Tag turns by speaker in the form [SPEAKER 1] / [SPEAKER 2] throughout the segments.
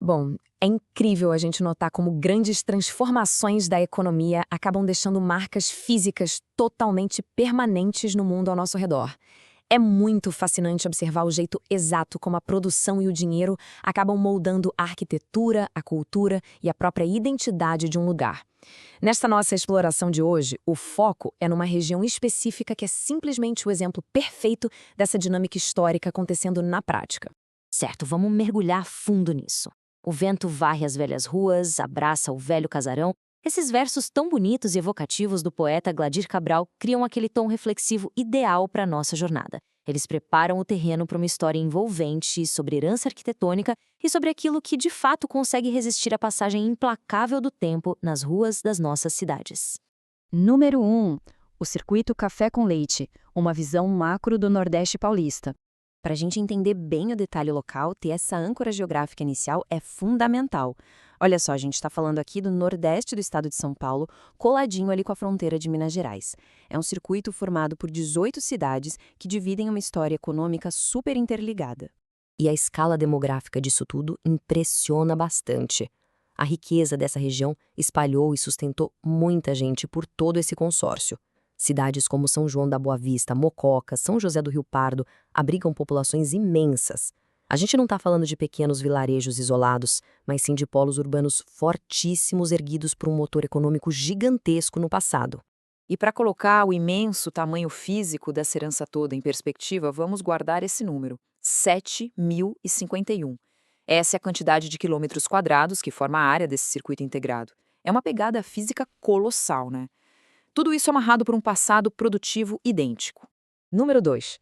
[SPEAKER 1] Bom, é incrível a gente notar como grandes transformações da economia acabam deixando marcas físicas totalmente permanentes no mundo ao nosso redor. É muito fascinante observar o jeito exato como a produção e o dinheiro acabam moldando a arquitetura, a cultura e a própria identidade de um lugar. Nesta nossa exploração de hoje, o foco é numa região específica que é simplesmente o exemplo perfeito dessa dinâmica histórica acontecendo na prática.
[SPEAKER 2] Certo, vamos mergulhar fundo nisso. O vento varre as velhas ruas, abraça o velho casarão. Esses versos tão bonitos e evocativos do poeta Gladir Cabral criam aquele tom reflexivo ideal para a nossa jornada. Eles preparam o terreno para uma história envolvente sobre herança arquitetônica e sobre aquilo que de fato consegue resistir à passagem implacável do tempo nas ruas das nossas cidades.
[SPEAKER 3] Número 1. O Circuito Café com Leite, uma visão macro do Nordeste paulista.
[SPEAKER 4] Para a gente entender bem o detalhe local, ter essa âncora geográfica inicial é fundamental. Olha só, a gente está falando aqui do nordeste do estado de São Paulo, coladinho ali com a fronteira de Minas Gerais. É um circuito formado por 18 cidades que dividem uma história econômica super interligada.
[SPEAKER 2] E a escala demográfica disso tudo impressiona bastante. A riqueza dessa região espalhou e sustentou muita gente por todo esse consórcio. Cidades como São João da Boa Vista, Mococa, São José do Rio Pardo abrigam populações imensas. A gente não está falando de pequenos vilarejos isolados, mas sim de polos urbanos fortíssimos erguidos por um motor econômico gigantesco no passado.
[SPEAKER 5] E para colocar o imenso tamanho físico dessa herança toda em perspectiva, vamos guardar esse número, 7.051. Essa é a quantidade de quilômetros quadrados que forma a área desse circuito integrado. É uma pegada física colossal, né? Tudo isso amarrado por um passado produtivo idêntico.
[SPEAKER 1] Número 2.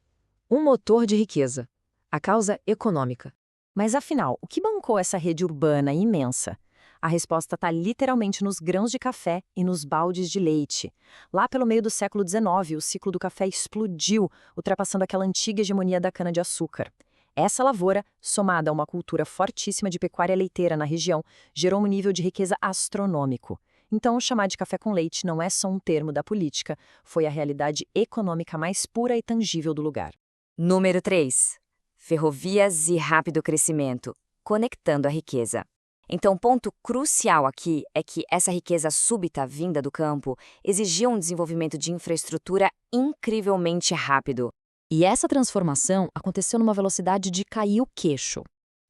[SPEAKER 1] Um motor de riqueza. A causa econômica.
[SPEAKER 4] Mas afinal, o que bancou essa rede urbana imensa? A resposta está literalmente nos grãos de café e nos baldes de leite. Lá pelo meio do século XIX, o ciclo do café explodiu, ultrapassando aquela antiga hegemonia da cana-de-açúcar. Essa lavoura, somada a uma cultura fortíssima de pecuária leiteira na região, gerou um nível de riqueza astronômico. Então, chamar de café com leite não é só um termo da política, foi a realidade econômica mais pura e tangível do lugar.
[SPEAKER 2] Número 3. Ferrovias e rápido crescimento, conectando a riqueza. Então, o ponto crucial aqui é que essa riqueza súbita vinda do campo exigia um desenvolvimento de infraestrutura incrivelmente rápido.
[SPEAKER 3] E essa transformação aconteceu numa velocidade de cair o queixo.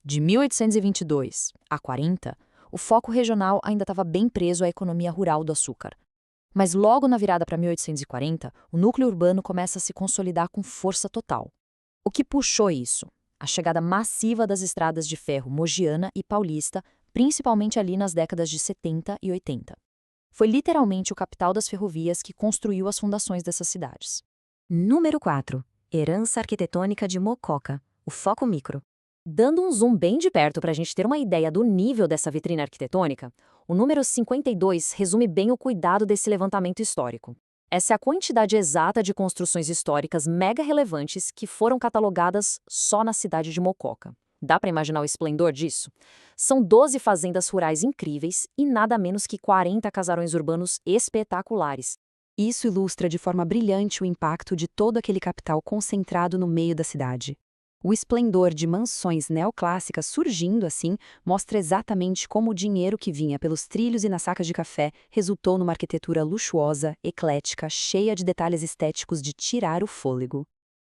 [SPEAKER 3] De 1822 a 40, o foco regional ainda estava bem preso à economia rural do açúcar. Mas logo na virada para 1840, o núcleo urbano começa a se consolidar com força total. O que puxou isso? A chegada massiva das estradas de ferro mogiana e paulista, principalmente ali nas décadas de 70 e 80. Foi literalmente o capital das ferrovias que construiu as fundações dessas cidades.
[SPEAKER 2] Número 4. Herança arquitetônica de Mococa, o foco micro.
[SPEAKER 3] Dando um zoom bem de perto para a gente ter uma ideia do nível dessa vitrine arquitetônica, o número 52 resume bem o cuidado desse levantamento histórico. Essa é a quantidade exata de construções históricas mega relevantes que foram catalogadas só na cidade de Mococa. Dá para imaginar o esplendor disso? São 12 fazendas rurais incríveis e nada menos que 40 casarões urbanos espetaculares. Isso ilustra de forma brilhante o impacto de todo aquele capital concentrado no meio da cidade. O esplendor de mansões neoclássicas surgindo assim mostra exatamente como o dinheiro que vinha pelos trilhos e nas sacas de café resultou numa arquitetura luxuosa, eclética, cheia de detalhes estéticos de tirar o fôlego.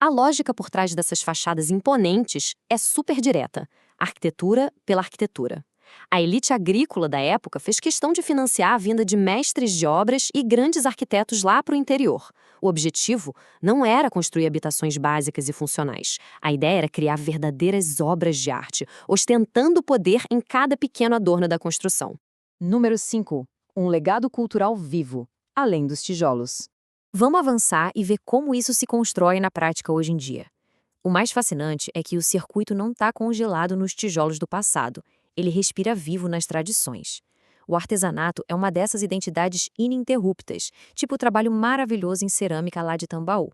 [SPEAKER 2] A lógica por trás dessas fachadas imponentes é super direta. Arquitetura pela arquitetura. A elite agrícola da época fez questão de financiar a vinda de mestres de obras e grandes arquitetos lá para o interior. O objetivo não era construir habitações básicas e funcionais. A ideia era criar verdadeiras obras de arte, ostentando poder em cada pequeno adorno da construção.
[SPEAKER 3] Número 5. Um legado cultural vivo, além dos tijolos.
[SPEAKER 2] Vamos avançar e ver como isso se constrói na prática hoje em dia. O mais fascinante é que o circuito não está congelado nos tijolos do passado. Ele respira vivo nas tradições. O artesanato é uma dessas identidades ininterruptas, tipo o trabalho maravilhoso em cerâmica lá de Tambaú.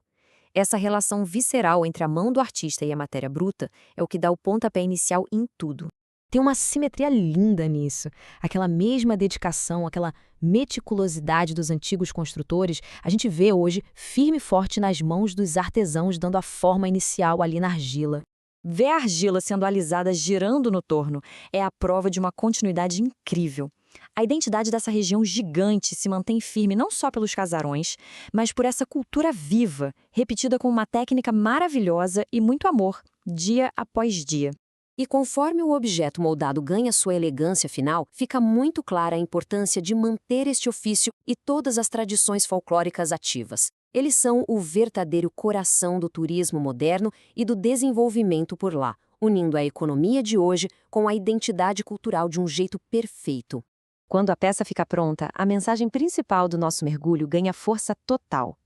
[SPEAKER 2] Essa relação visceral entre a mão do artista e a matéria bruta é o que dá o pontapé inicial em tudo.
[SPEAKER 1] Tem uma simetria linda nisso. Aquela mesma dedicação, aquela meticulosidade dos antigos construtores, a gente vê hoje firme e forte nas mãos dos artesãos dando a forma inicial ali na argila.
[SPEAKER 4] Ver a argila sendo alisada girando no torno é a prova de uma continuidade incrível. A identidade dessa região gigante se mantém firme não só pelos casarões, mas por essa cultura viva, repetida com uma técnica maravilhosa e muito amor, dia após dia.
[SPEAKER 2] E conforme o objeto moldado ganha sua elegância final, fica muito clara a importância de manter este ofício e todas as tradições folclóricas ativas. Eles são o verdadeiro coração do turismo moderno e do desenvolvimento por lá, unindo a economia de hoje com a identidade cultural de um jeito perfeito.
[SPEAKER 4] Quando a peça fica pronta, a mensagem principal do nosso mergulho ganha força total.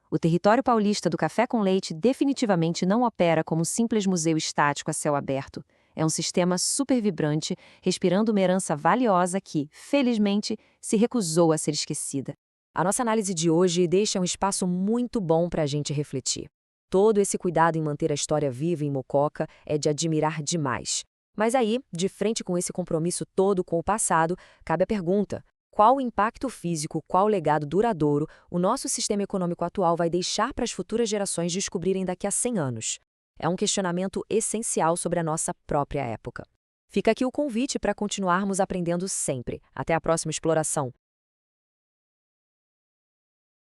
[SPEAKER 4] O território paulista do café com leite definitivamente não opera como um simples museu estático a céu aberto. É um sistema super vibrante, respirando uma herança valiosa que, felizmente, se recusou a ser esquecida.
[SPEAKER 1] A nossa análise de hoje deixa um espaço muito bom para a gente refletir. Todo esse cuidado em manter a história viva em Mococa é de admirar demais. Mas aí, de frente com esse compromisso todo com o passado, cabe a pergunta: qual o impacto físico, qual legado duradouro o nosso sistema econômico atual vai deixar para as futuras gerações descobrirem daqui a 100 anos? É um questionamento essencial sobre a nossa própria época. Fica aqui o convite para continuarmos aprendendo sempre. Até a próxima exploração.